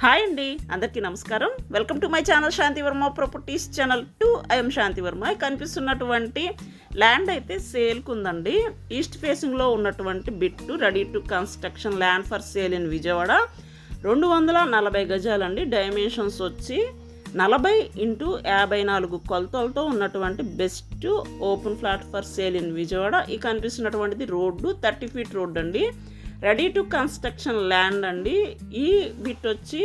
Hi అండి, అందరికీ నమస్కారం. Welcome to my channel Shanti Varma properties channel 2. I'm Shanti Varma. కనిపిస్తున్నటువంటి ల్యాండ్ అయితే సేల్కు ఉందండి. ఈస్ట్ ఫేసింగ్లో ఉన్నటువంటి bit ready to construction land for sale in Vijayawada. 240 గజాలండి. డైమెన్షన్స్ వచ్చి 40x54 కొలతలతో ఉన్నటువంటి best open flat for sale in Vijayawada. ఈ కనిపిస్తున్నటువంటిది రోడ్డు 30 ఫీట్ రోడ్ అండి. రెడీ టు కన్స్ట్రక్షన్ ల్యాండ్ అండి. ఈ బిట్ వచ్చి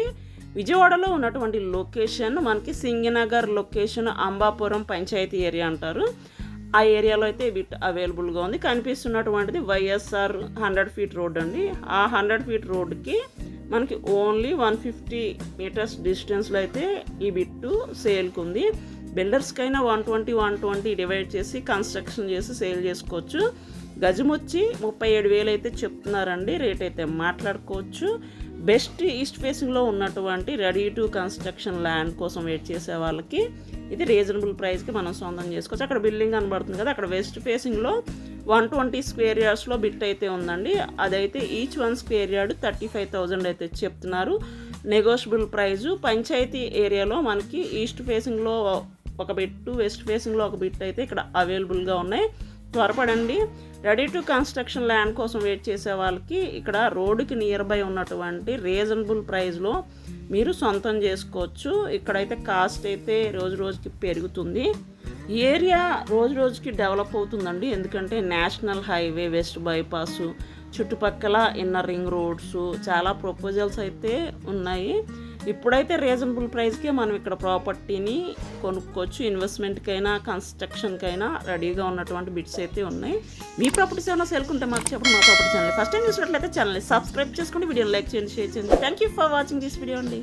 విజయవాడలో ఉన్నటువంటి లొకేషన్ మనకి సింగనగర్ లొకేషన్, అంబాపురం పంచాయతీ ఏరియా అంటారు. ఆ ఏరియాలో అయితే ఈ బిట్ అవైలబుల్గా ఉంది. కనిపిస్తున్నటువంటిది వైఎస్ఆర్ 100 ఫీట్ రోడ్ అండి. ఆ 100 ఫీట్ రోడ్కి మనకి ఓన్లీ 150 మీటర్స్ డిస్టెన్స్లో అయితే ఈ బిట్టు సేల్కి ఉంది. బిల్డర్స్కైనా 120 డివైడ్ చేసి కన్స్ట్రక్షన్ చేసి సేల్ చేసుకోవచ్చు. గజం వచ్చి 37,000 అయితే చెప్తున్నారండి. రేట్ అయితే మాట్లాడుకోవచ్చు. బెస్ట్ ఈస్ట్ ఫేసింగ్లో ఉన్నటువంటి రెడీ టు కన్స్ట్రక్షన్ ల్యాండ్ కోసం వెయిట్ చేసే వాళ్ళకి ఇది రీజనబుల్ ప్రైస్కి మనం సొంతం చేసుకోవచ్చు. అక్కడ బిల్డింగ్ కనబడుతుంది కదా, అక్కడ వెస్ట్ ఫేసింగ్లో 120 స్క్వేర్ యార్డ్స్లో బిట్ అయితే ఉందండి. అదైతే ఈచ్ 1 స్క్వేర్ యార్డ్ 35,000 అయితే చెప్తున్నారు. Negotiable price. పంచాయతీ ఏరియాలో మనకి ఈస్ట్ ఫేసింగ్లో ఒక బిట్టు, వెస్ట్ ఫేసింగ్లో ఒక బిట్ అయితే ఇక్కడ అవైలబుల్గా ఉన్నాయి. త్వరపడండి. రెడీ టు కన్స్ట్రక్షన్ ల్యాండ్ కోసం వెయిట్ చేసే వాళ్ళకి ఇక్కడ రోడ్డుకి నియర్ బై ఉన్నటువంటి రీజనబుల్ ప్రైస్లో మీరు సొంతం చేసుకోవచ్చు. ఇక్కడైతే కాస్ట్ అయితే రోజు రోజుకి పెరుగుతుంది. ఈ ఏరియా రోజు రోజుకి డెవలప్ అవుతుందండి. ఎందుకంటే నేషనల్ హైవే, వెస్ట్ బైపాస్, చుట్టుపక్కల ఇన్నర్ రింగ్ రోడ్స్, చాలా ప్రపోజల్స్ అయితే ఉన్నాయి. ఇప్పుడైతే రీజనబుల్ ప్రైస్కే మనం ఇక్కడ ప్రాపర్టీని కొనుక్కోవచ్చు. ఇన్వెస్ట్మెంట్కైనా కన్స్ట్రక్షన్కైనా రెడీగా ఉన్నటువంటి బిట్స్ అయితే ఉన్నాయి. మీ ప్రాపర్టీస్ ఏమైనా సేల్కుంటే మాకు చెప్పండి. మా ప్రాపర్టీ ఛానల్ ఫస్ట్ టైం చూసినట్లయితే ఛానల్ని సబ్స్క్రైబ్ చేసుకోండి, వీడియోని లైక్ చేయండి, షేర్ చేయండి. Thank you for watching this video అండి.